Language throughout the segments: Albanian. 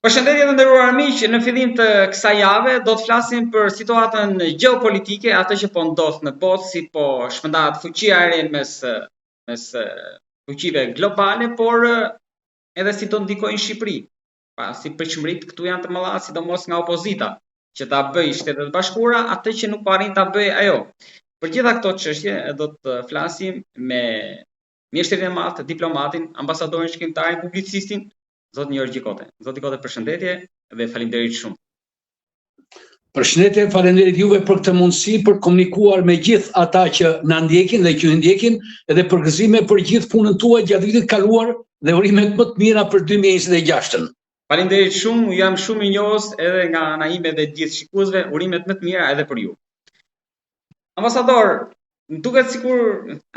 Përshëndetje të nderuar miq, në fillim të kësaj jave do të flasim për situatën gjeopolitike, atë që po ndodh në botë, si po shpërndahet fuqia e re mes fuqive globale, por edhe si do ndikojnë Shqipëri. Si pritshmëritë këtu janë të mëdha, sidomos nga opozita, që ta bëjë Shtetet e Bashkuara atë që nuk po arrin ta bëjë ajo. Për gjitha këto çështje do të flasim me mjeshtrin e madh, diplomatin, ambasadorin shkrimtarin, publicistin, Zoti Jorgji Kote. Zoti Kote, përshëndetje dhe faleminderit shumë. Përshëndetje, faleminderit juve për këtë mundësi për të komunikuar me gjithë ata që na ndjekin dhe që ndjekin, edhe përgëzime për gjithë punën tuaj gjatë vitit kaluar dhe urimet më të mira për 2026-ën. Faleminderit shumë, jam shumë i njohës edhe nga ana ime dhe gjithë shikuesve, urimet më të mira edhe për ju. Ambasador, më duket sikur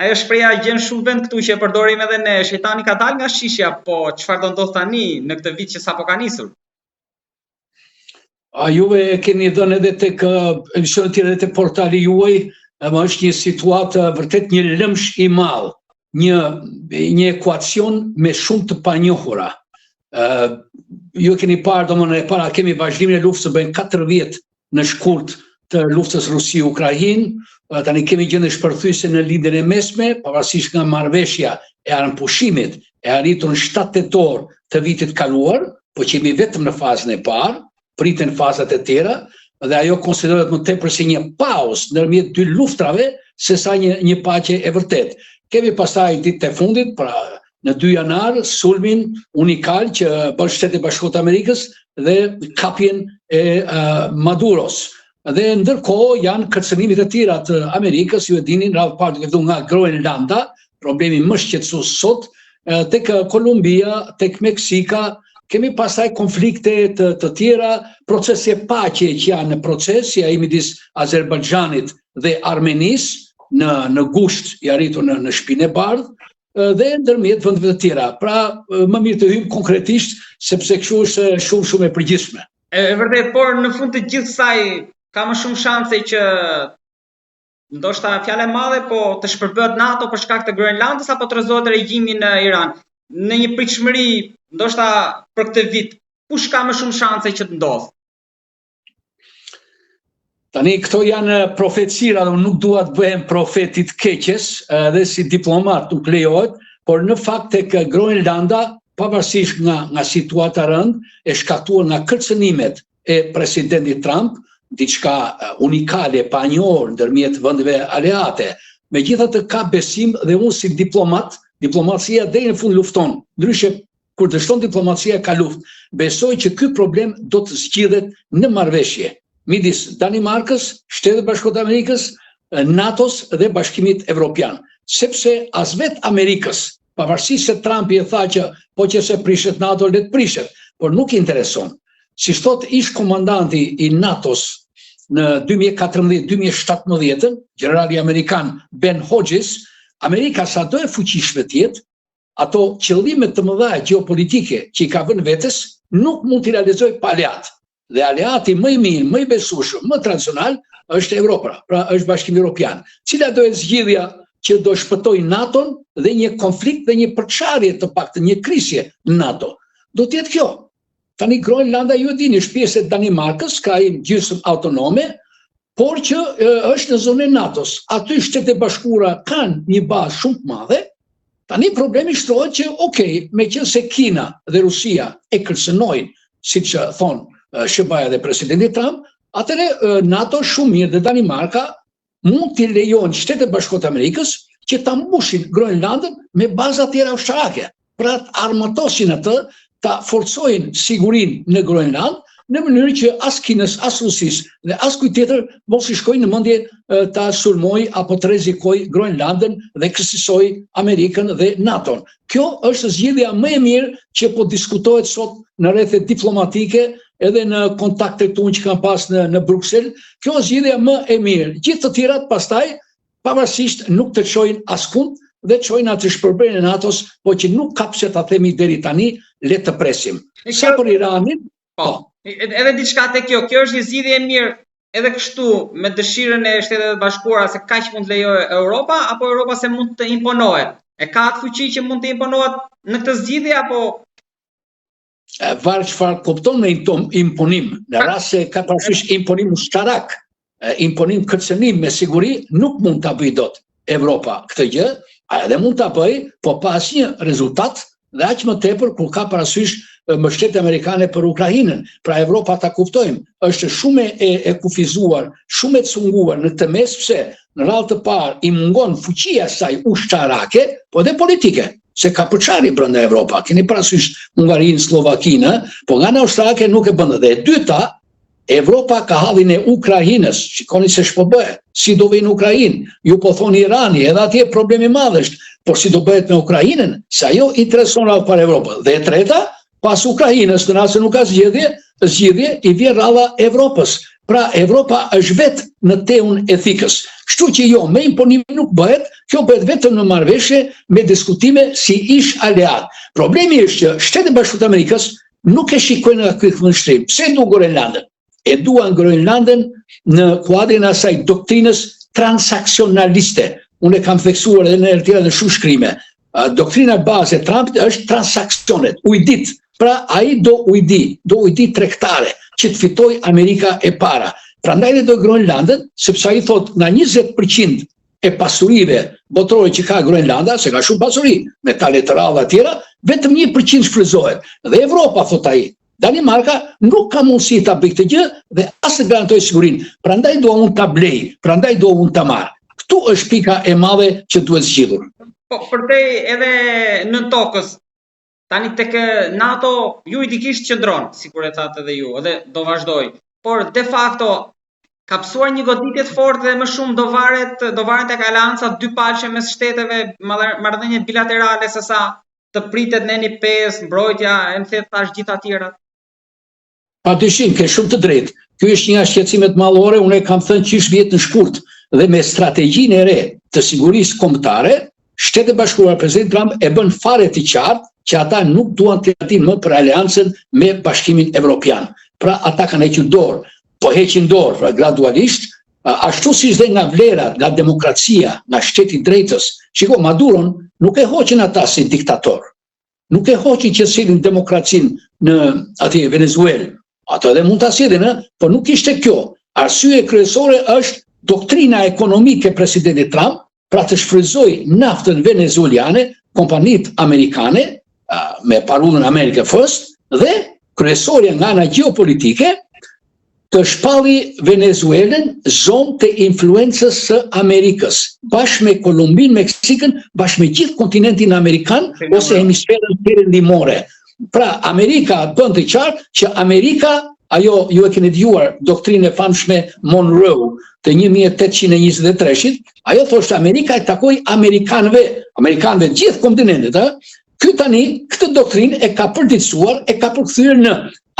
ajo shpreha gjen shumë vend këtu që e përdorim edhe ne, shejtani ka dalë nga shishja, po çfarë do ndodh tani në këtë vit që sapo ka nisur? Juve e keni dhënë edhe tek emisionet tjera edhe te portali juaj, është një situatë vërtet një lëmsh i madh, një ekuacion me shumë të panjohura. Ju keni parë domosdoshmë e para kemi vazhdimin e luftës së bën 4 vjet në shkurt të luftës Rusi-Ukrainë. Tani kemi gjendje shpërthyese në lindjen e mesme, pavarësisht nga marrëveshja e anëpushimit e arritur në 7 tetor të vitit kaluar, po që jemi vetëm në fazën e parë, priten fazat e tjera, dhe ajo konsiderohet më tepër si një pauzë ndërmjet dy luftrave sesa një paqe e vërtet. Kemi pastaj ditët e fundit, pra në 2 janar, sulmin unikal që bën Shtetet e Bashkuara të Amerikës dhe kapjen e Maduros. Dhe ndërkohë janë kërcënimet e tjera të Amerikës, ju e dini, radhë parë duke vënë nga Groenlanda, problemi më shqetësues sot, tek Kolumbia, tek Meksika, kemi pastaj konflikte të tjera, procese paqe që janë në proces, si ai midis Azerbajxhanit dhe Armenisë në gusht i arritur në Shtëpinë e Bardhë, dhe ndërmjet vendeve të tjera. Pra, më mirë të hym konkretisht, sepse kështu është shumë e përgjithshme. E vërtet, por në fund të gjithë kësaj ka më shumë shanse që ndoshta fjalë e madhe, po të shpërbëhet NATO për shkak të Groenlandës apo të rrezohet regjimi në Iran. Në një pritshmëri, ndoshta për këtë vit, kush ka më shumë shanse që të ndodhë? Tani këto janë profecira, dhe nuk dua të bëhem profetit keqes, dhe si diplomat nuk lejohet, por në fakt tek Groenlanda, pavarësisht nga situata rënd, e shkaktuar nga kërcënimet e presidentit Trump, diçka unikale, pa njohur ndërmjet vendeve aleate. Megjithatë ka besim dhe unë si diplomat, diplomacia deri në fund lufton. Ndryshe kur dështon diplomacia ka luftë. Besoj që ky problem do të zgjidhet në marrëveshje midis Danimarkës, Shtetet e Bashkuara të Amerikës, NATO-s dhe Bashkimit Evropian. Sepse as vetë Amerikës, pavarësisht se Trumpi e tha që po që se prishet NATO, le të prishet, por nuk i intereson. Si thot ish komandanti i NATO-s në 2014-2017, generali amerikan Ben Hodges, Amerika sa do e fuqishme të jetë, ato qëllimet të mëdha gjeopolitike që i ka vënë vetes, nuk mund t'i realizojë pa aleat. Dhe aleati më i mirë, më i besueshëm, më tradicional është Evropa, pra është Bashkimi Evropian. Cila do jetë zgjidhja që do shpëtojë NATO-n dhe një konflikt dhe një përçarje të paktën një krisje në NATO? Do të jetë kjo. Tani Groenlanda ju e dini është pjesë e Danimarkës, ka një gjysmë autonome, por që është në zonën e NATO-s. Aty Shtetet e Bashkuara kanë një bazë shumë të madhe. Tani problemi shtrohet që, meqense Kina dhe Rusia e kërcënojnë, siç thonë SBA dhe presidenti Trump, atëre NATO shumë mirë dhe Danimarka mund t'i lejojnë Shtetet e Bashkuara të Amerikës që ta mbushin Groenlandën me baza tjera ushtarake. Pra të armatosin atë, ta forcojnë sigurinë në Groenland, në mënyrë që as Kinës, as Rusisë dhe as kujt tjetër mos i shkojnë në mendje ta sulmoj apo të rrezikoj Groenlandën dhe kësaj Amerikën dhe NATO-n. Kjo është zgjidhja më e mirë që po diskutohet sot në rrethe diplomatike edhe në kontaktet tonë që kanë pas në Bruksel. Kjo është zgjidhja më e mirë. Gjithë të tjerat pastaj pavarësisht nuk të çojnë askund dhe çojnë atë shpërbërjen e NATO-s, po që nuk ka pse ta themi deri tani, le të presim. Sa për Iranin, edhe diçka te kjo është një zgjidhje e mirë edhe kështu me dëshirën e Shtetet e Bashkuara se kaq mund të lejojë Europa, apo Europa se mund të imponohet? E ka atë fuqi që mund të imponohet në këtë zgjidhje apo varë çfarë kupton me imponim, në rast se ka parasysh imponim ushtarak, imponim kërcënim me siguri, nuk mund ta bëj dot Evropa këtë gjë, edhe mund ta bëj, po pa asnjë rezultat, dhe aq më tepër kur ka parasysh mbështetje amerikane për Ukrainën. Pra Evropa ta kuptojmë, është shumë e kufizuar, shumë e cunguar në këtë mes, pse në radhë të parë i mungon fuqia saj ushtarake, po dhe politike, se ka përçarje brenda Evropa. Keni parasysh Hungarinë, Slovakinë, po nga ana ushtarake nuk e bën. Dhe e dyta, Evropa ka hallin e Ukrainës. Shikoni se ç'po bëhet. Si do vjen në Ukrainë? Ju po thoni Irani, edhe atje problemi i madh është, por si do bëhet me Ukrainën? Se ajo intereson për Evropën. Dhe e treta, pas Ukrainës, në rast se nuk ka zgjedhje, i vjen rradha Evropës. Pra Evropa është vetë në teun etikës. Kështu që jo, me imponim nuk bëhet, kjo bëhet vetëm në marrëveshje me diskutime si ish aleat. Problemi është që Shtetet e Bashkuara të Amerikës nuk e shikojnë nga ky kundërshtim. Pse du Groenlandën? E duan Groenlandën në kuadrin e asaj doktrinës transaksionaliste. Unë e kam theksuar edhe në herë tjera në shumë shkrime. Doktrina baze e Trumpit është transaksionet, ujdit. Pra ai do ujdi tregtare që të fitoj Amerika e para. Prandaj dhe do Groenlandën, sepse ai thot nga 20% e pasurive botërore që ka Groenlanda, se ka shumë pasuri, metale të rralla tjera, vetëm 1% shfrytëzohet. Dhe Evropa, thot ai, Danimarka nuk ka mundësi ta bëjë këtë gjë dhe as të garantoj sigurinë. Prandaj do unë ta blej, prandaj do unë ta marr. Ktu është pika e madhe që duhet zgjidhur. Po përtej edhe në tokës, tani tek NATO ju i dikisht qëndron, sikur e thatë edhe ju, edhe do vazhdoj. Por de facto ka psuar një goditje të fortë dhe më shumë do varet tek aleanca dypalçe mes shteteve, marrëdhënie bilaterale se sa të pritet në një pesë, mbrojtja, e më the tash gjithë tjera. Padyshim, ke shumë të drejtë. Ky është një nga shqetësimet mallore, unë e kam thënë qish vjet në shkurt, dhe me strategjinë e re të sigurisë kombëtare, Shtetet e Bashkuara, presidenti Trump e bën fare të qartë që ata nuk duan të jetin më për aleancën me Bashkimin Evropian. Pra ata kanë hequr dorë, po heqin dorë, pra gradualisht, ashtu siç dhe nga vlerat, nga demokracia, nga shteti i drejtës. Shiko, Maduron nuk e hoqin ata si diktator. Nuk e hoqin që sillin demokracinë në atje Venezuelë. Ato edhe mund ta sillin, por nuk ishte kjo. Arsye kryesore është doktrina ekonomike e presidentit Trump, pra të shfrytëzoj naftën venezueliane, kompanitë amerikane, me parullën America First, dhe kryesorja nga ana geopolitike të shpalli Venezuelën zonë të influencës së Amerikës, bashkë me Kolumbinë, Meksikën, bashkë me gjithë kontinentin amerikan ose hemisferën perëndimore. Pra Amerika bën të qartë që Amerika, ajo ju e keni dëgjuar doktrinën e famshme Monroe të 1823-shit, ajo thoshte Amerika e takoi amerikanëve gjithë kontinentet, Ky tani, këtë doktrinë e ka përditësuar, e ka përkthyer në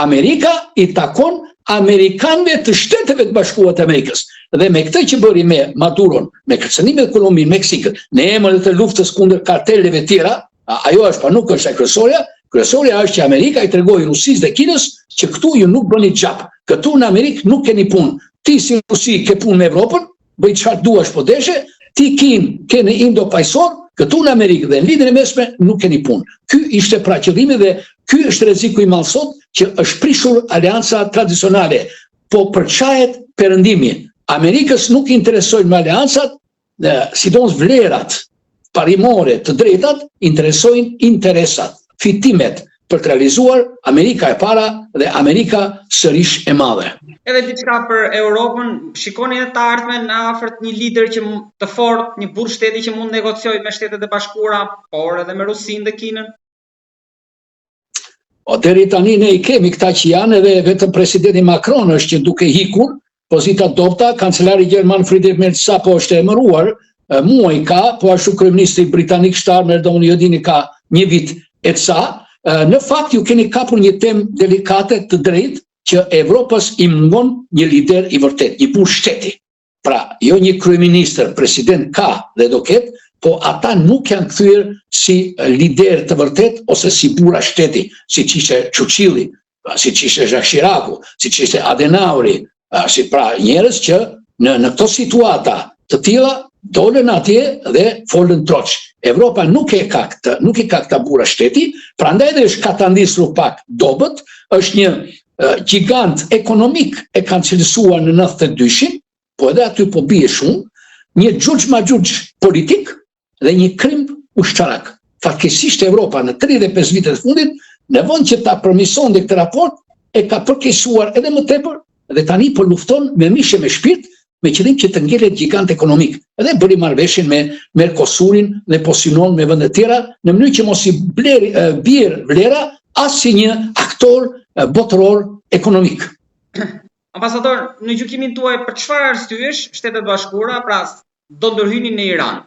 Amerika i takon amerikanëve të Shteteve të Bashkuara të Amerikës. Dhe me këtë që bëri me Maduron, me kërcënimet e Kolumbinë, Meksikën, në emër të luftës kundër karteleve tjera, ajo është, pa nuk është e kryesorja. Kryesorja është që Amerika i tregoi Rusisë dhe Kinës që këtu ju nuk bëni xhap. Këtu në Amerikë nuk keni punë. Ti si Rusi ke punë me Evropën, bëj çfarë duash po deshe, ti Kinë ke në Indo-Pajsor, këtu në Amerikë dhe në Lindjen e Mesme nuk keni punë. Ky ishte pra qëllimi dhe ky është rreziku i madh sot që është prishur aleanca tradicionale, po përçahet perëndimi. Amerikës nuk interesojnë me aleancat, sidomos vlerat parimore të drejtat, interesojnë interesat, fitimet për të realizuar Amerika e para dhe Amerika sërish e madhe. Edhe diçka për Europën, shikoni në të ardhmen afërt një lider që të fortë, një burr shteti që mund negociojë me Shtetet e Bashkuara, por edhe me Rusinë dhe Kinën. O deri tani ne I kemi këta që janë, edhe vetëm presidenti Macron është që duke hikur, pozita dobta, kancelari gjerman Friedrich Merz sapo është emëruar, muaj ka, po ashtu kryeministri britanik Starmer Dominiodini ka një vit e ca. Në fakt ju keni kapur një temë delikate të drejtë që Evropës I mungon një lider I vërtet, një burr shteti. Pra, jo një kryeministër, president ka dhe do ketë, po ata nuk janë kthyer si lider të vërtet ose si burra shteti, siç ishte Churchilli, siç ishte Jacques Chiracu, siç ishte Adenaueri, si pra njerëz që në këto situata të tilla dolën atje dhe folën troç. Evropa nuk e ka këta bura shteti, prandaj edhe është katandisur pak dobët, është një gjigant ekonomik e kanë cilësuar në 92-shin, po edhe aty po bie shumë, një xhuxh ma xhuxh politik dhe një krimb ushtarak. Fatkesisht Evropa në 35 vitet fundit, në vend që ta përmirësonte këtë raport, e ka përkeqësuar edhe më tepër dhe tani po lufton me mish e me shpirt me qëllim që të ngelet gjigant ekonomik. Edhe bëri marrëveshjen me Mercosurin dhe po synon me vende të tjera në mënyrë që mos i bjerë vlera as si një aktor botëror ekonomik. Ambasador, në gjykimin tuaj për çfarë arsyesh Shtetet Bashkuara pra do ndërhynin në Iran?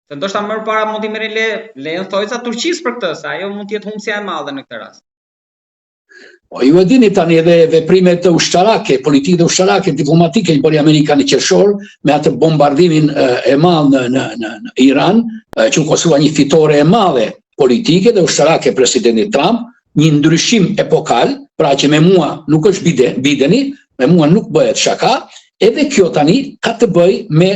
Se ndoshta më parë mund t'i merrin lejen thojca Turqisë për këtë, se ajo mund të jetë humbësia e madhe në këtë rast. Po ju e dini tani edhe veprimet ushtarake, politikë ushtarake, diplomatike i bëri Amerikani qershor me atë bombardimin e madh në Iran, që u konsiderua një fitore e madhe politike dhe ushtarake presidenti Trump, një ndryshim epokal, pra që me mua nuk është bideni, me mua nuk bëhet shaka, edhe kjo tani ka të bëj me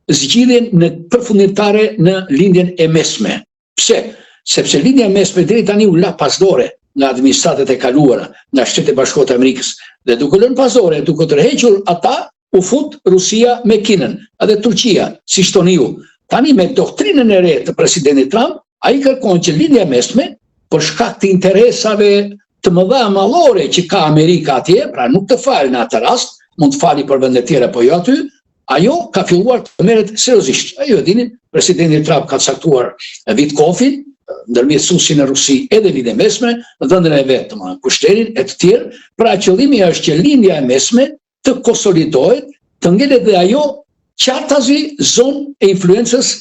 zgjidhjen në përfundimtare në lindjen e mesme. Pse? Sepse lindja e mesme deri tani u la pasdore nga administratat e kaluara, nga Shtetet Bashkuara të Amerikës, dhe duke lënë pasdore, duke tërhequr ata, u fut Rusia me Kinën, edhe Turqia, si shtoni ju. Tani me doktrinën e re të presidentit Trump, ai kërkon që lindja e mesme, për shkak të interesave të mëdha mallore që ka Amerika atje, pra nuk të falë në atë rast, mund të fali për vende tjera, po jo aty, ajo ka filluar të merret seriozisht. Ajo e dini, presidenti Trump ka caktuar Vitkofin, ndërmjet Susin e Rusi edhe lindja e mesme, dhënën e vet, kushterin e të tjerë, pra qëllimi është që lindja e mesme të konsolidohet, të ngelet dhe ajo qartazi zonë e influencës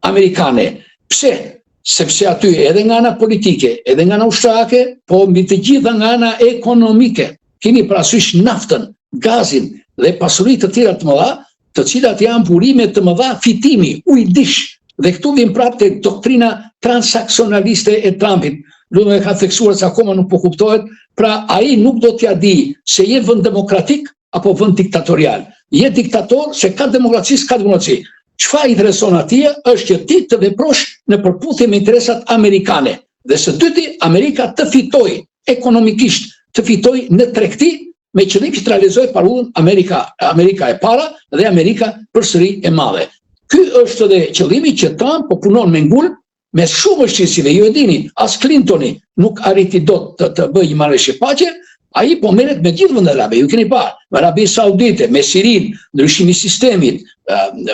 amerikane. Pse? Sepse aty edhe nga ana politike, edhe nga ana ushtarake, po mbi të gjitha nga ana ekonomike, keni parasysh naftën, gazin dhe pasuritë të tjera të mëdha, të cilat janë burime të mëdha fitimi, ujdish. Dhe këtu vjen prapë doktrina transaksionaliste e Trumpit. Lutem e ka theksuar se akoma nuk po kuptohet, pra ai nuk do t'ja di se je vend demokratik apo vend diktatorial. Je diktator se ka demokraci, s'ka demokraci. Çfarë i intereson atij është që ti të veprosh në përputhje me interesat amerikane. Dhe së dyti, Amerika të fitoj ekonomikisht, të fitoj në tregti me qëllim që të realizojë parullën Amerika e para dhe Amerika përsëri e madhe. Ky është edhe qëllimi që Trump po punon me ngul me shumë vështirësive. Ju e dini, as Clintoni nuk arriti dot të bëjë një marrëveshje paqe, ai po merret me gjithë vendet arabe. Ju keni parë, me Arabinë Saudite, me Sirinë, ndryshimi i sistemit,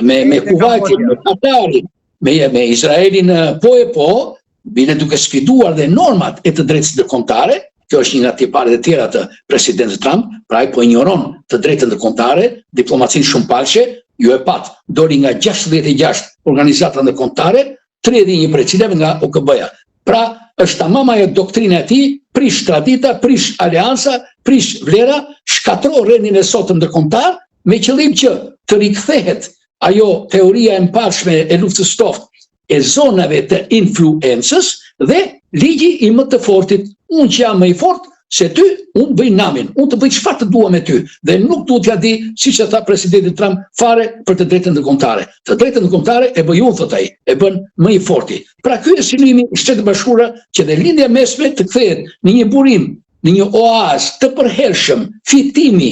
me Kuvajtin, me Katarin, me Izraelin, po, bile duke sfiduar dhe normat e të drejtës ndërkombëtare. Kjo është një nga tiparet e tjera të presidentit Trump, pra ai po injoron të drejtën ndërkombëtare, diplomacinë shumëpalëshe. Ju e pat, doli nga 66 organizata ndërkombëtare, 31 prej cilave nga OKB-ja. Pra, është tamam ajo doktrina e tij, prish tradita, prish aleansa, prish vlera, shkatro rendin e sotëm ndërkombëtar, me qëllim që të rikthehet ajo teoria e mbarshme e luftës ftohtë e zonave të influencës dhe ligji i më të fortit. Unë që jam më i fort se ty, unë bëj namin, unë të bëj çfarë të dua me ty, dhe nuk duhet t'ja di, siç e tha presidenti Trump, fare për të drejtën ndërkombëtare. Të drejtën ndërkombëtare e bëj unë, thot ai, e bën më i forti. Pra ky është synimi i Shtetit Bashkuara që dhe lindja mesme të kthehet në një burim, në një oazë të përhershëm fitimi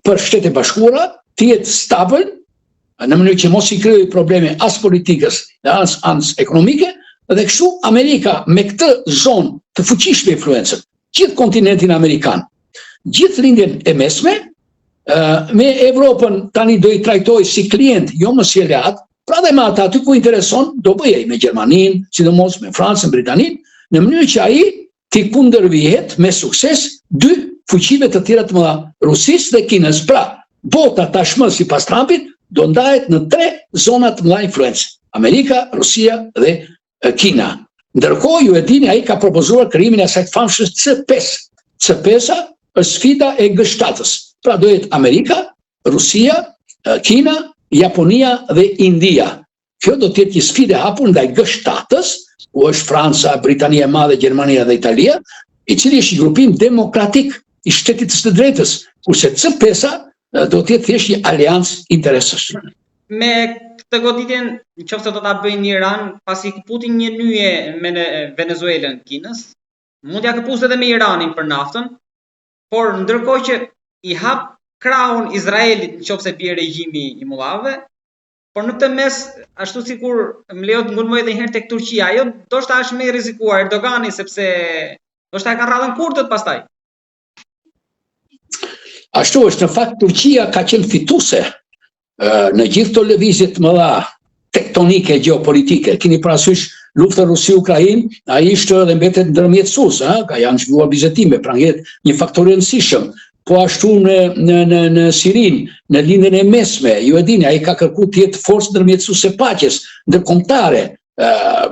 për Shtetet Bashkuara, të jetë stabil, në mënyrë që mos i krijojë probleme as politikës dhe as ekonomike, dhe kështu Amerika me këtë zonë të fuqishme influencë, gjithë kontinentin Amerikan, gjithë lindjen e mesme, me Evropën tani do i trajtoj si klient, jo më si alleat, pra dhe me ata aty ku intereson, do bëjej me Gjermaninë, sidomos me Francën, Britaninë, në mënyrë që ai t'i kundërvihet me sukses dy fuqive të tjera të mëdha, Rusisë dhe Kinës. Pra, bota tashmë sipas Trumpit do ndahet në 3 zona të mëdha influencë: Amerika, Rusia dhe Kina. Ndërkohë, ju e dini, ai ka propozuar krijimin e asaj famshme C5. C5-a është sfida e G7-s. Pra do jetë Amerika, Rusia, Kina, Japonia dhe India. Kjo do të jetë një sfidë e hapur ndaj G7-s, ku është Franca, Britania e Madhe, Gjermania dhe Italia, i cili është një grupim demokratik i shtetit të drejtës, kurse C5-a do të jetë thjesht një aleancë interesësh. Me të goditjen nëse do ta bëjnë në Iran, pasi Putin një nyje me Venezuelën Kinës, mund t'ja këpusë edhe me Iranin për naftën, por ndërkohë që i hap krahun Izraelit nëse bie regjimi i mullave, por në këtë mes, ashtu sikur më lejo të ngulmoj edhe një herë tek Turqia, ajo ndoshta është më e rrezikuar Erdogani sepse ndoshta e ka rradhën kurdët pastaj. Ashtu është, në fakt Turqia ka qenë fituese në gjithë këto lëvizje të mëdha tektonike gjeopolitike. Keni parasysh lufta Rusi-Ukrainë, ai ishte dhe mbetet ndërmjetësues, ka janë zhvilluar bizetime, pra një faktor i rëndësishëm. Po ashtu në Sirin, në lindjen e mesme, ju e dini, ai ka kërkuar të jetë forcë ndërmjetësuese paqes ndërkombëtare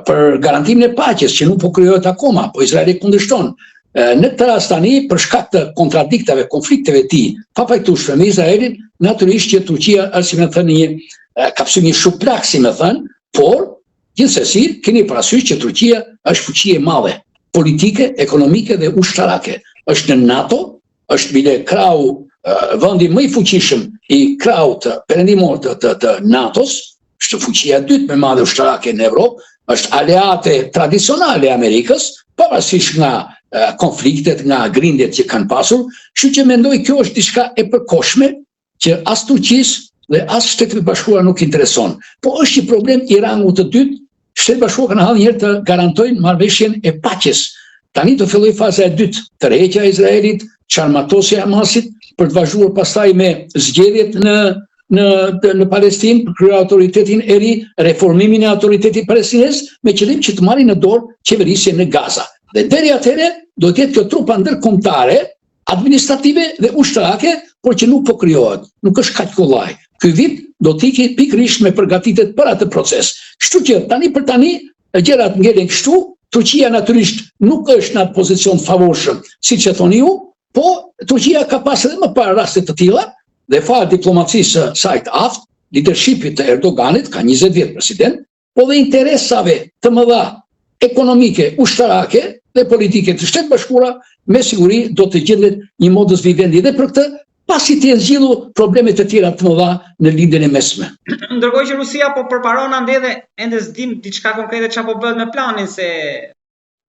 për garantimin e paqes që nuk po krijohet akoma, po Izraeli kundërshton. Në këtë rast tani, për shkak të kontradiktave, konflikteve të tij, papajtueshme me Izraelin, natyrisht që Turqia është, si më thënë, ka pasur një shuplak, si më thënë, por gjithsesi keni parasysh që Turqia është fuqi e madhe, politike, ekonomike dhe ushtarake. Është në NATO, është bile krau, vendi më i fuqishëm i kraut perëndimor të NATO-s, është fuqia e dytë më e madhe ushtarake në Evropë, është aleate tradicionale e Amerikës, pavarësisht nga konfliktet, nga grindjet që kanë pasur, kështu që mendoj kjo është diçka e përkohshme që as Turqisë dhe as Shtetet Bashkuara nuk intereson. Po është një problem i rangut të dytë, Shtetet Bashkuara kanë hallë një herë të garantojnë marrëveshjen e paqes. Tani do filloj faza e dytë, tërheqja e Izraelit, çarmatosja e Hamasit, për të vazhduar pastaj me zgjedhjet në Palestinë, për kryer autoritetin e ri, reformimin e autoritetit palestinez, me qëllim që të marrin në dorë qeverisjen në Gaza. Dhe deri atëherë do të jetë kjo trupa ndërkombëtare, administrative dhe ushtarake, por që nuk po krijohet, nuk është kaq kollaj. Ky vit do të ikë pikërisht me përgatitet për atë proces. Kështu që tani për tani gjërat ngelen kështu, Turqia natyrisht nuk është në atë pozicion favorshëm, siç e thoni ju, po Turqia ka pasur edhe më parë raste të tilla dhe fal diplomacisë së të aftë, leadershipit të Erdoganit, ka 20 vjet president, po dhe interesave të mëdha ekonomike, ushtarake dhe politike të Shtetit Bashkuara, me siguri do të gjendet një modus vivendi dhe për këtë, pasi të jenë zgjidhur probleme të tjera të mëdha në lindjen e mesme. Ndërkohë që Rusia po përparon ende s'dim diçka konkrete çfarë po bëhet me planin, se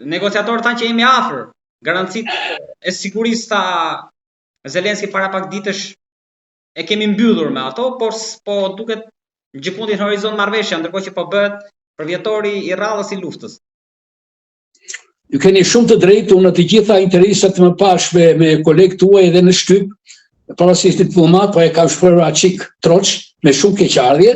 negociatorët thanë që jemi afër. Garancitë e sigurisë ta Zelenski para pak ditësh e kemi mbyllur me ato, por po duket gjikundi në horizont marrëveshja, ndërkohë që po bëhet përvjetori i rradhës i luftës. Ju keni shumë të drejtë, unë të gjitha interesat të më pashme me kolegë tuaj edhe në shtyp, pavarësisht një diplomat, po e kam shpërur aqik troç, me shumë keqardhje,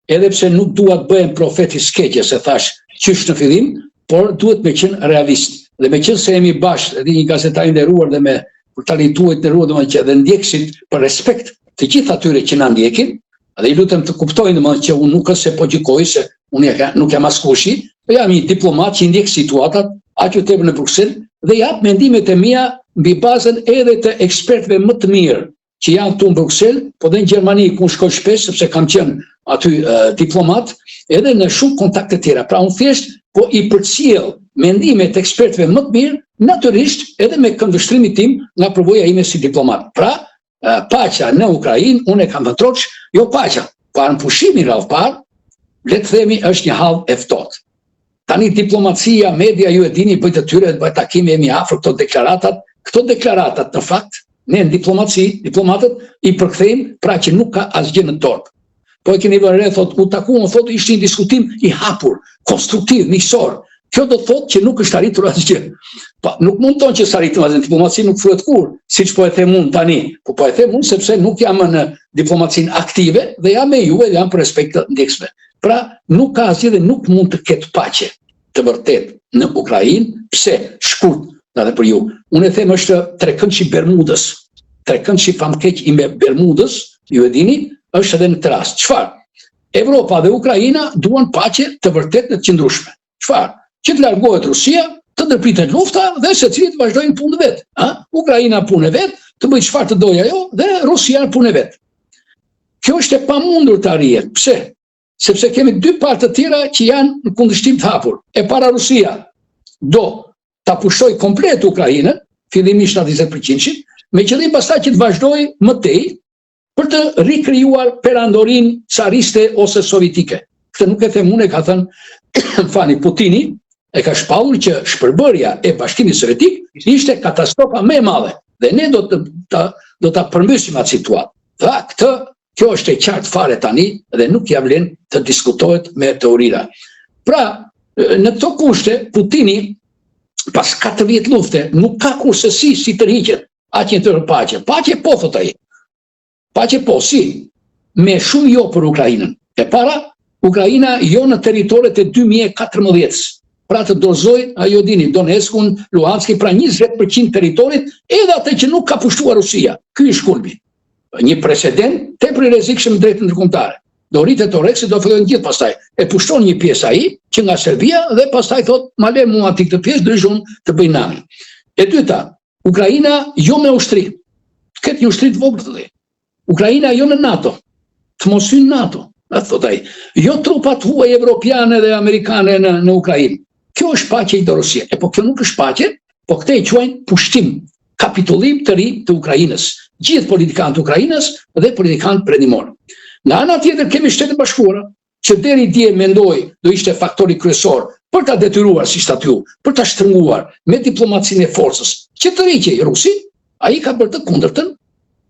edhe pse nuk dua të bëhem profet i skeqjes, e thash qysh në fillim, por duhet me qenë realist. Dhe me qenë se jemi bashkë, edhe një gazetar i nderuar dhe me portalin tuaj të nderuar, domethënë që dhe ndjekësit për respekt të gjithë atyre që na ndjekin, dhe i lutem të kuptojnë domethënë që unë nuk është se po gjykoj se unë nuk jam askushi, po jam një diplomat që ndjek situatat aq u tepër në Bruksel dhe jap mendimet e mia mbi bazën edhe të ekspertëve më të mirë që janë këtu në Bruksel, po dhe në Gjermani ku shkoj shpesh sepse kam qenë aty diplomat, edhe në shumë kontakte të tjera. Pra unë thjesht po i përcjell mendimet e ekspertëve më të mirë, natyrisht edhe me këndvështrimin tim nga përvoja ime si diplomat. Pra, paqja në Ukrainë, unë e kam vëtroç, jo paqja, para pushimin radh parë, le të themi është një hall e ftohtë. Tani diplomacia, media, ju e dini, bëjt të tyre, bëjt takime, jemi afër këto deklaratat në fakt, ne në diplomaci, diplomatët, i përkthejmë pra që nuk ka asgjë në dorë. Po e keni vënë re, thot, u takuam, thot, ishte një diskutim i hapur, konstruktiv, miqësor. Kjo do të thotë që nuk është arritur asgjë. Po nuk mund të thonë që s'arritëm asgjë, diplomaci nuk thuhet kur, siç po e them unë tani. Po e them unë sepse nuk jam në diplomacinë aktive dhe jam me ju dhe jam për respekt të ndjekësve. Pra nuk ka asgjë dhe nuk mund të ketë paqe të vërtet në Ukrainë. Pse? Shkurt edhe për ju. Unë e them është trekëndshi Bermudës. Trekëndshi famkeq i Bermudës, ju e dini, është edhe në këtë rast. Çfarë? Evropa dhe Ukraina duan paqe të vërtet të qëndrueshme. Çfarë? Që të largohet Rusia, të ndërpritet lufta dhe secili të vazhdojnë punën vet. Ukraina punën vet, të bëjë çfarë të dojë ajo dhe Rusia punën vet. Kjo është e pamundur të arrihet. Pse? Sepse kemi dy palë të tjera që janë në kundërshtim të hapur. E para Rusia do ta pushoj komplet Ukrainën, fillimisht në 20%, me qëllim pastaj që të vazhdojë më tej, për të rikrijuar perandorin cariste ose sovjetike. Këtë nuk e them unë, ka thënë fani Putini, e ka shpallur që shpërbërja e Bashkimit Sovjetik ishte katastrofa më e madhe dhe ne do ta përmbysim atë situatë. Dhe kjo është e qartë fare tani dhe nuk ja vlen të diskutohet me teorira. Pra, në këto kushte, Putini, pas 40 lufte, nuk ka kursësi si tërhiqet atje të paqe. Paqe po, thot ai. Paqe po, si? Me shumë jo për Ukrainën. E para, Ukraina jo në territoret e 2014. Pra të dorëzoj, ajo dini, Donetskun, Luhanski, pra 20% territorit, edhe atë që nuk ka pushtuar Rusia. Ky është kulmi. Një precedent tepër i rrezikshëm drejt ndërkombëtare. Do rritet Oreksi, do fillojnë gjithë pastaj. E pushton një pjesë ai, që nga Serbia, dhe pastaj thot, ma le mua aty këtë pjesë, dryshon të bëj nami. E dyta, Ukraina jo me ushtri. Këtë një ushtri të vogël të dhe. Ukraina jo në NATO. Të mos hyjë në NATO. Thot ai. Jo trupat huaj evropiane dhe amerikane në Ukrainë. Kjo është paqe i Rusia. Po kjo nuk është paqe, po këtë e quajnë pushtim, kapitullim të ri të Ukrainës. Gjithë politikanët të Ukrainës dhe politikanët perëndimor. Nga ana tjetër kemi Shtetet e Bashkuara, që deri dje mendoi do ishte faktori kryesor për ta detyruar, si shtat ju, për ta shtrënguar me diplomacinë e forcës, që të riqej Rusin, ai ka bërë të kundërtën,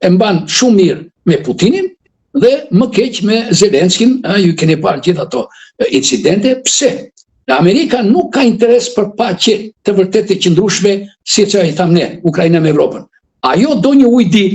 e mban shumë mirë me Putinin dhe më keq me Zelenskin, ju keni parë gjithë ato incidente. Pse? Amerika nuk ka interes për paqe të vërtet të qëndrueshme, si që i tham ne, Ukraina me Evropën. Ajo do një ujdi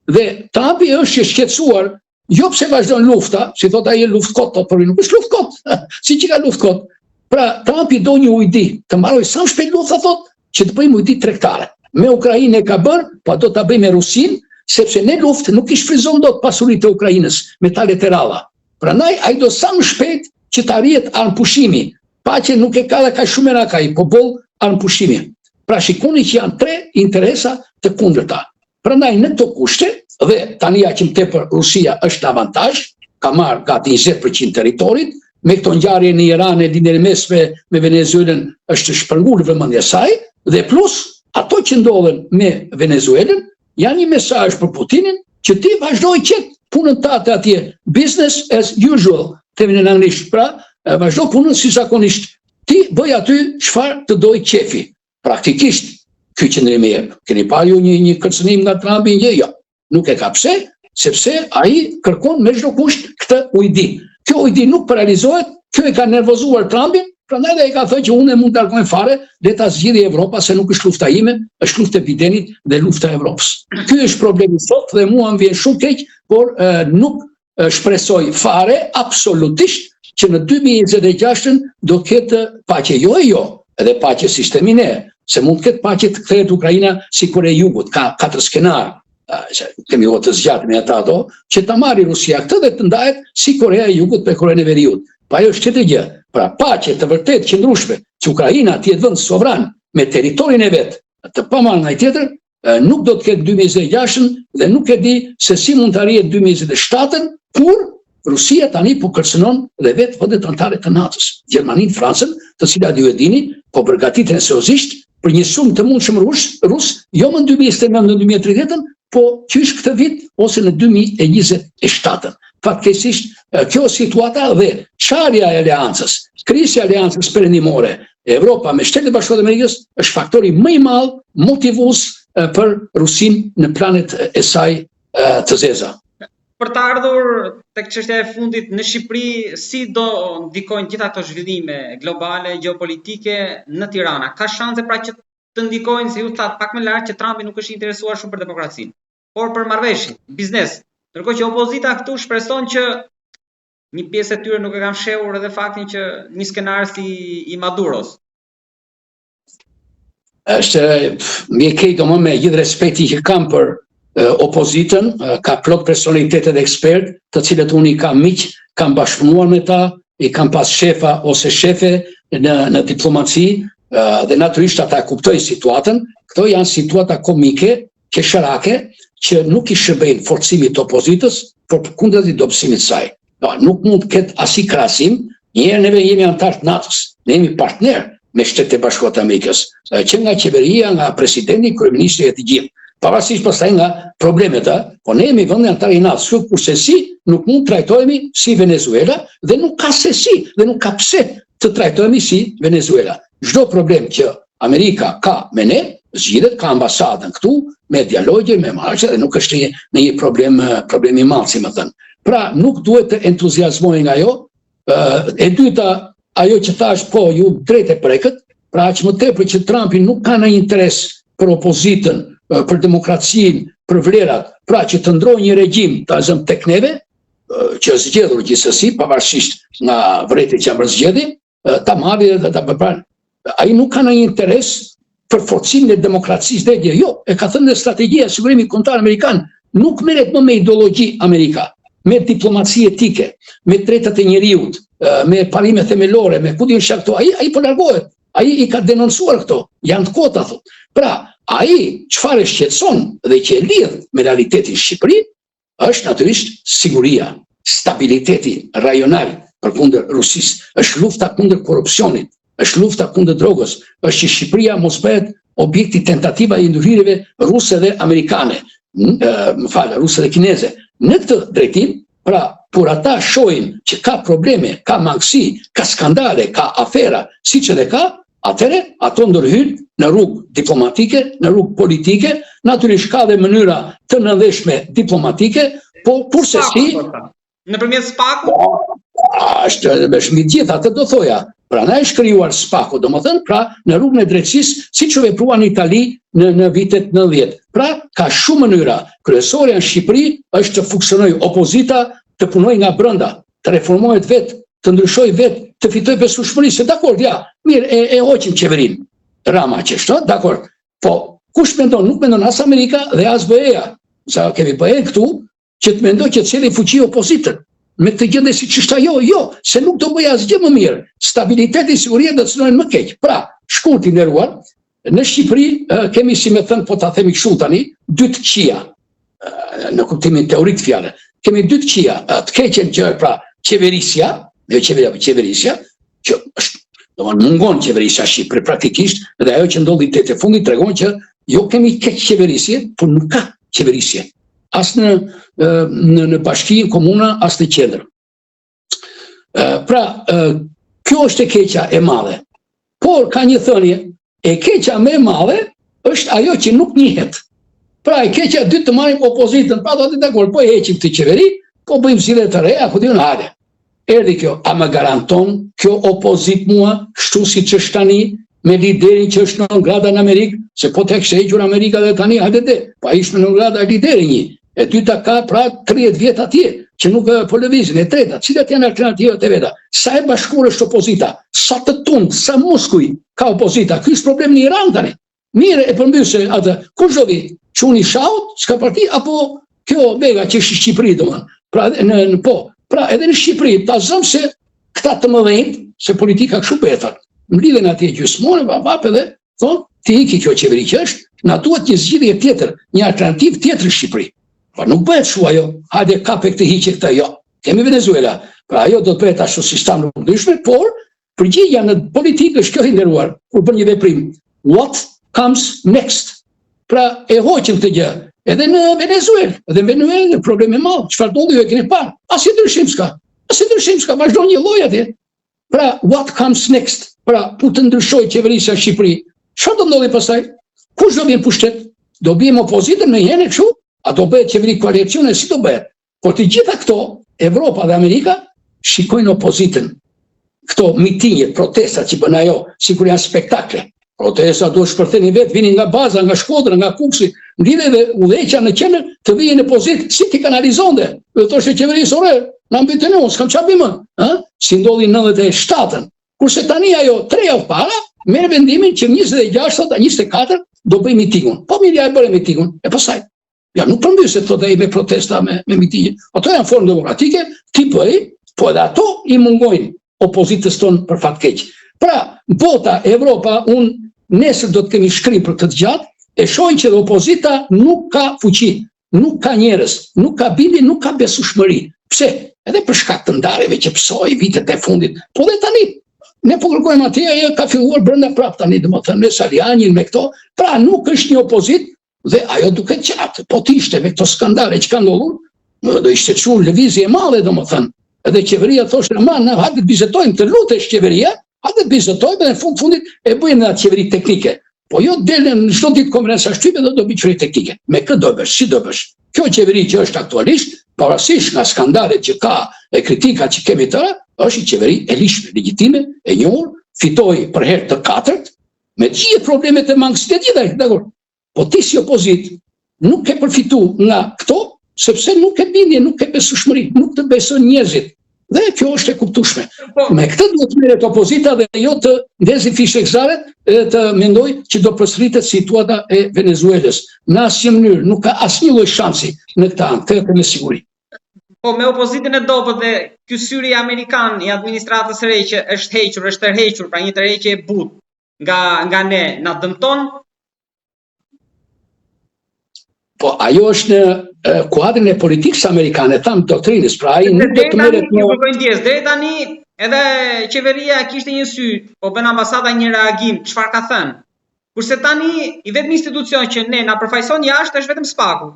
dhe Trumpi është shqetësuar, jo pse vazhdon lufta, si thot ai luftë kot, por nuk është luftë kot, si që ka luftë kot. Pra Trumpi do një ujdi, të mbaroj sa më shpejt lufta thot, që të bëjmë ujdi tregtare. Me Ukrainë e ka bërë, po do ta bëjmë me Rusin, sepse në luftë nuk i shfryzon dot pasuritë e Ukrainës me ta leteralla. Prandaj ai do sa më shpejt që të arrihet armëpushimi. Paqe nuk e ka dhe ka shumë era ka i popull armëpushimi. Pra shikoni që janë 3 interesa të kundërta. Prandaj në këto kushte, dhe tani ja që më tepër Rusia është në avantazh, ka marrë gati 20% territorit, me këto ngjarje në Iran e lindjen e mesme me Venezuelën është shpërngulur vëmendja e saj, dhe plus ato që ndodhen me Venezuelën janë një mesazh për Putinin që ti vazhdoj qet punën tate atje, business as usual, themi në anglisht. Pra vazhdo punën si zakonisht. Ti bëj aty çfarë të doj qefi. Praktikisht, ky qëndrim e jep. Keni parë ju një kërcënim nga Trumpi? Jo. Nuk e ka pse, sepse ai kërkon me çdo kusht këtë ujdi. Kjo ujdi nuk paralizohet, kjo e ka nervozuar Trumpin, prandaj ai ka thënë që unë mund të largoj fare, le ta zgjidhë Evropa, se nuk është lufta ime, është lufta e Bidenit dhe lufta e Evropës. Ky është problemi sot dhe mua më vjen shumë keq, por nuk shpresoj fare absolutisht që në 2026 do ketë paqe. Jo, edhe paqe sistemine, se mund të ketë paqe të kthehet Ukraina si Korea e Jugut, ka 4 skenar, kemi të zgjatë me ata ato, që ta marri Rusia këtë dhe të ndahet si Korea e Jugut për Korean e Veriut. Pa ajo është tjetër gjë. Pra paqe të vërtet qëndrueshme, që Ukraina të jetë vend sovran me territorin e vet, të pamarrë nga tjetër, nuk do të ketë 2026 dhe nuk e di se si mund të arrihet 2027, kur Rusia tani po kërcënon dhe vetë vendet anëtare të NATO-s. Gjermaninë, Francën, të cilat ju e dini, po përgatiten seriozisht për një sumë të mundshëm rus, jo më në 2029 në 2030, po qysh këtë vit ose në 2027. Fatkesisht, kjo situata dhe çarja e aleancës, krisja e aleancës perëndimore, Evropa me Shtetet e Bashkuara të Amerikës është faktori më i madh motivues për Rusin në planet e saj të zeza. Për të ardhur tek çështja e fundit në Shqipëri, si do ndikojnë gjitha ato zhvillime globale, gjeopolitike në Tirana? Ka shanse pra që të ndikojnë, si ju thatë pak më lart, që Trumpi nuk është interesuar shumë për demokracinë, por për marrëveshje, biznes. Ndërkohë që opozita këtu shpreson që një pjesë e tyre nuk e kanë fshehur edhe faktin që një skenar si i Maduros. Është më e keq domo me gjithë respektin që kam për opozitën, ka plot personalitete dhe ekspert, të cilët unë i kam miq, kam bashkëpunuar me ta, i kam pas shefa ose shefe në diplomaci, dhe natyrisht ata kuptojnë situatën. Këto janë situata komike, keshërake, që nuk i shërbejnë forcimit të opozitës, por përkundër i dobësimit saj. Nuk mund të ketë as i krahasim. Njëherë neve jemi antar të NATO-s, ne jemi partner me Shtetet e Bashkuara të Amerikës, që nga qeveria, nga presidenti, kryeministri e të gjithë. pavarësisht pastaj nga problemet, po ne jemi vendi antar i NATO, kurse nuk mund trajtohemi si Venezuela dhe nuk ka dhe nuk ka pse të trajtohemi si Venezuela. Çdo problem që Amerika ka me ne, zgjidhet, ka ambasadën këtu, me dialogje, me marrëdhënie, dhe nuk është në një problem i madh, si më thënë. Pra, nuk duhet të entuziazmohej nga ajo. E dyta, ajo që thash, po, ju drejt e prekët, pra që më tepër që Trumpi nuk ka në interes për opozitën, për demokracinë, për vlerat, pra që të ndrojë një regjim të azëm tek neve, që zgjedhur gjithsesi, pavarësisht nga vrejtjet që janë zgjedhur, ta marrë dhe ta përpranë. Ai nuk ka në interes për forcimin e demokracisë dhe gjë. Jo, e ka thënë strategjia e sigurimit kombëtar amerikan, nuk merret më me ideologji Amerika, me diplomaci etike, me drejtat e njeriut, me parime themelore, me kudin shakto. Ai po largohet. Ai i ka denoncuar këto. Janë të kota, thotë. Pra, ai çfarë shqetëson dhe që e lidh me realitetin Shqipëri, është natyrisht siguria, stabiliteti rajonal përkundër Rusisë, është lufta kundër korrupsionit, është lufta kundër drogës, është që Shqipëria mos bëhet objekti tentativa i ndërhyrjeve ruse dhe amerikane, ruse dhe kineze. Në këtë drejtim, pra, kur ata shohin që ka probleme, ka mangësi, ka skandale, ka afera, siç edhe ka, atëre ato ndërhyjnë në rrugë diplomatike, në rrugë politike, natyrisht ka dhe mënyra të nëndeshme diplomatike, po kurse si nëpërmjet SPAK-ut? Është mbi gjithë atë do thoja. Pra na është krijuar SPAK-u, domethënë, pra në rrugën e drejtësisë, siç u veprua në Itali në vitet 90. Pra ka shumë mënyra. Kryesorja në Shqipëri është të funksionojë opozita, të punojë nga brenda, të reformohet vetë, të ndryshojë vetë, të fitojë besueshmëri. Se dakord, ja, mirë, e hoqim qeverinë. Rama që është, dakord. Po kush mendon, nuk mendon as Amerika dhe as BE-ja. Sa kemi BE këtu që të mendoj që cili fuqi opozitën. Me të gjendje si që shta jo, se nuk do bëja asgjë më mirë. Stabiliteti i siguria do të cënojnë më keq. Pra, shkurt i nderuar, në Shqipëri kemi, si me thënë, po ta themi kështu tani, dy të këqija, në kuptimin teorik të fjalës. Kemi dy të këqija, të keqen që pra qeverisja, qeverisja, që është, domethënë mungon qeverisja Shqipëri praktikisht, dhe ajo që ndodhi te fundit tregon që jo kemi keq qeverisje, por nuk ka qeverisje. As në bashki, në komuna, as në qendër. Pra, kjo është e keqja e madhe. Por, ka një thënie, e keqja me madhe është ajo që nuk njihet. Pra, e keqja dy të marrim opozitën, pa do të dakord, po e heqim këtë qeveri, po bëjmë zile të reja, ku diun hajde. Erdhi kjo, a më garanton kjo opozit mua, kështu si që është tani, me liderin që është në grada në Amerikë, se po të kështë hequr Amerika dhe tani, hajde dhe, pa ishme në grada lideri një. E dyta ka pra 30 vjet atje, që nuk po lëvizin. E treta, cilat janë alternativat e veta? Sa e bashkuar është opozita? Sa të tundë, sa muskuj ka opozita? Ky është problem në Iran tani. Mire e përmbysë atë, kush do vi? Çuni shaut, s'ka parti, apo kjo bega që është Shqipëri, domethënë. Pra edhe në Shqipëri, ta zëm se këta të mëdhenj, se politika kështu bëhet. Mblidhen atje gjysmore, vapë dhe thonë, ti iki kjo qeveri që është, na duhet një zgjidhje tjetër, një alternativë tjetër në Shqipëri. Pa nuk bëhet shu ajo, hajde kape këtë hiqe këtë, jo. Kemi Venezuela, pra ajo do të bëhet ashtu sistem nuk ndryshme, por përgjigja në politikë është kjo i nderuar, kur bën një veprim. What comes next? Pra e hoqim këtë gjë. Edhe në Venezuelë, edhe në Venezuelë problem e madh, çfarë ndodhi ju e keni parë? Asnjë ndryshim s'ka, vazhdon një lloj atje. Pra what comes next? Pra pu të ndryshojë qeverisja e Shqipërisë. Çfarë do ndodhi pastaj? Kush do vjen pushtet? Do bijmë opozitën me njëherë kështu? A do bëhet qeveri koalicione, si do bëhet? Por të gjitha këto, Evropa dhe Amerika, shikojnë opozitën. Këto mitinje, protestat që bën ajo, sikur janë spektakle. Protesta do shpërtheni vetë, vini nga baza, nga Shkodra, nga Kuksi, ngrihen dhe udhëheqja në qendër të vijnë në pozitë, si ti kanalizonte. Do thoshte qeverisë, ore, na mbiten unë, s'kam çfarë bëjmë, si ndodhi në 97-ën. Kurse tani ajo 3 javë para merr vendimin që 26 a 24 do bëj mitingun. Po mirë, ja e bëre mitingun, e pastaj ja nuk përmbyset të dhe me protesta me mitinje. Ato janë formë demokratike, ti bëj, po edhe ato i mungojnë opozitës tonë për fat keq. Pra, bota, Evropa, unë nesër do të kemi shkrim për këtë gjatë, e shohin që dhe opozita nuk ka fuqi, nuk ka njerëz, nuk ka bindje, nuk ka besueshmëri. Pse? Edhe për shkak të ndarjeve që psoi vitet e fundit. Po dhe tani, ne po kërkojmë atje, ajo ka filluar brenda prap tani, domethënë me Salianin, me këto. Pra, nuk është një opozit Dhe ajo duket qartë, po t'ishte me këto skandale që ka ndodhur, do ishte çuar lëvizje e madhe, domethënë. Edhe qeveria thoshte, "Ma, hajde të bizetojmë, të lutesh qeveria, hajde të bizetojmë dhe në fundit e bëjmë atë qeveri teknike." Po jo delen në çdo ditë konferenca shtype dhe do bëj qeveri teknike. Me kë do bësh, si do bësh? Kjo qeveri që është aktualisht, pavarësisht nga skandalet që ka e kritikat që kemi tëra, është një qeveri e lishme, legjitime, e njohur, fitoi për herë të katërt, me gjithë problemet e mangësit e gjitha, dakor. Po ti si opozit nuk ke përfitu nga këto, sepse nuk ke bindje, nuk ke besueshmëri, nuk të beson njerëzit. Dhe kjo është e kuptueshme. Me këtë duhet të merret opozita dhe jo të ndezi fishek zare të mendoj që do përsëritet situata e Venezuelës. Në asnjë mënyrë nuk ka asnjë lloj shansi në këtë anë, këtë me siguri. Po me opozitën e dobët dhe ky syri amerikan i administratës së re që është tërhequr, pra një tërheqje e butë nga ne, na dëmton. Po ajo është në kuadrin e politikës amerikane, tham doktrinës, pra ai nuk do të merret në deri tani edhe qeveria kishte një sy, po bën ambasada një reagim, çfarë ka thënë? Kurse tani i vetëm institucion që ne na përfaqëson jashtë është vetëm SPAK-u.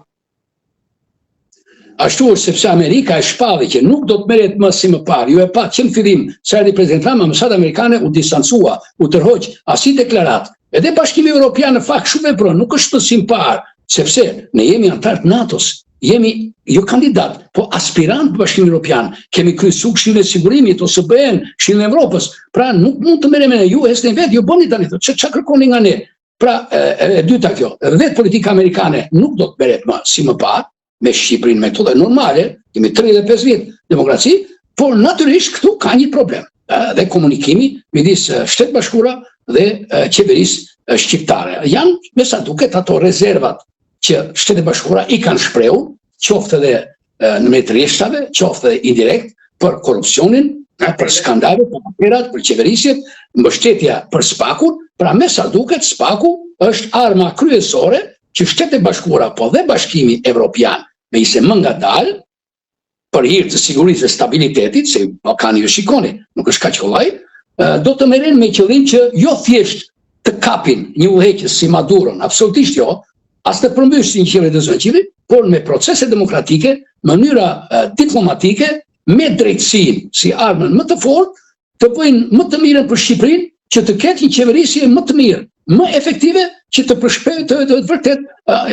Ashtu është sepse Amerika e shpalli që nuk do të merret më si më parë. Ju e pa që në fillim sa erdhi presidenti Trump, ambasada amerikane u distancua, u tërhoq asnjë deklarat. Edhe Bashkimi Evropian në fakt shumë vepron, nuk është si më parë, sepse ne jemi antar të NATO-s, jemi jo kandidat, po aspirant të Bashkimit Evropian. Kemi kryesuar Këshillin e Sigurimit ose BE-n, Këshillin e Evropës. Pra nuk mund të merrem ne ju esni vetë, ju bëni tani thotë, ç'a kërkoni nga ne? Pra e dyta kjo, vetë politika amerikane nuk do të merret më si më parë me Shqipërinë me metode normale, kemi 35 vjet demokraci, por natyrisht këtu ka një problem. Dhe komunikimi midis Shtetit Bashkuara dhe qeverisë shqiptare. Janë me sa duket ato rezervat që Shtetet Bashkuara i kanë shprehur, qoftë edhe në mes të rreshtave, qoftë edhe indirekt për korrupsionin, për skandalet, për aferat, për qeverisjet, mbështetja për SPAK-un, pra me sa duket SPAK-u është arma kryesore që Shtetet Bashkuara po dhe Bashkimi Evropian me ise më ngadalë për hir të sigurisë dhe stabilitetit, se Ballkani ju shikoni, nuk është kaq kollaj, do të merren me qëllim që jo thjesht të kapin një udhëheqës si Maduron, absolutisht jo, as të përmbyshin qeveritë e Venezuelës, por me procese demokratike, mënyra diplomatike, me drejtësinë si armën më të fortë, të bëjnë më të mirën për Shqipërinë, që të ketë një qeverisje më të mirë, më efektive, që të përshpejtojë vërtet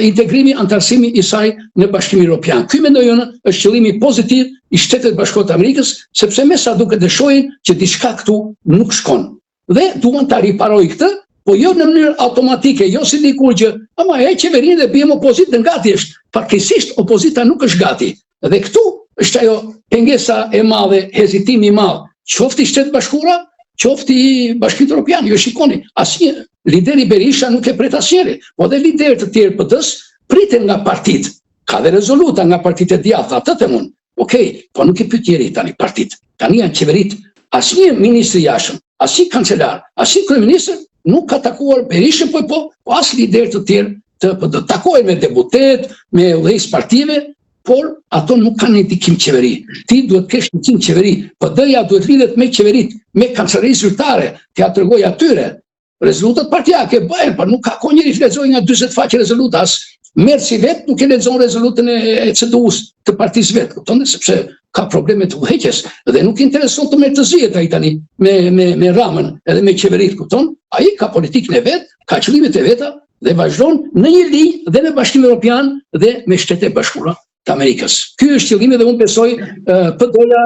integrimi, antarësimi i saj në Bashkimin Evropian. Ky mendoj unë është qëllimi pozitiv i Shtetit Bashkuar të Amerikës, sepse me sa duket dëshojnë që diçka këtu nuk shkon. Dhe duan ta riparojnë këtë, po jo në mënyrë automatike, jo si dikur që ama e qeverinë dhe bëjmë opozitën gati është. Fatkeqësisht opozita nuk është gati. Dhe këtu është ajo pengesa e madhe, hezitimi i madh. Qoftë i Shtetit Bashkuar, qoftë i Bashkimit Evropian, ju shikoni, asnjë lideri Berisha nuk e pret asnjëri, po dhe liderët të tjerë PD-s priten nga partitë. Ka dhe rezoluta nga partitë e djathta, atë them unë. Okej, po nuk e pyet njeri tani partitë. Tani janë qeveritë, asnjë ministri i jashtëm, asnjë kancelar, asnjë kryeminist nuk ka takuar Berishën, po as liderë të tjerë të PD. Takohen me deputet, me udhëheqës partive, por ato nuk kanë ndikim qeveri. Ti duhet kesh ndikim qeveri. PD-ja duhet lidhet me qeveritë, me kancelarisë zyrtare, t'ia tregoj atyre. Rezolutat partijake bëhen, por nuk ka kohë njëri të lexojë nga 40 faqe rezoluta, as Mersi vetë nuk e lexon rezolutën e CDU-s të partisë vet, kupton, sepse ka probleme të udhëheqjes dhe nuk intereson të merr të zihet ai tani me Ramën edhe me qeveritë, kupton? Ai ka politikën e vet, ka qëllimet e veta dhe vazhdon në një linjë dhe me Bashkimin Evropian dhe me Shtetet Bashkuara të Amerikës. Ky është qëllimi dhe unë besoj PD-ja,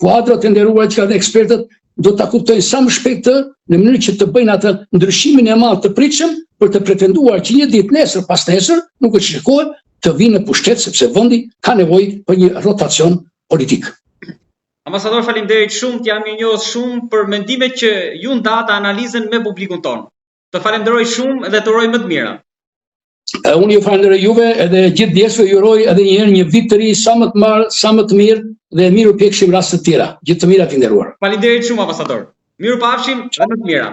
kuadrat e nderuar që kanë ekspertët do ta kuptojnë sa më shpejt në mënyrë që të bëjnë atë ndryshimin e madh të pritshëm për të pretenduar që një ditë nesër pas nesër nuk është shikohet të vinë në pushtet, sepse vendi ka nevojë për një rotacion politik. Ambasador, faleminderit shumë, jam i njohur shumë për mendimet që ju ndata analizën me publikun tonë. Të falenderoj shumë dhe të uroj më të mira. Unë ju falenderoj juve edhe gjithë djesve ju uroj edhe një herë një vit të ri sa më të marr, sa më të mirë dhe miru pjekshim raste të tjera. Gjithë të mira të nderuar. Faleminderit shumë, ambasador. Miru pafshim dhe më të mira.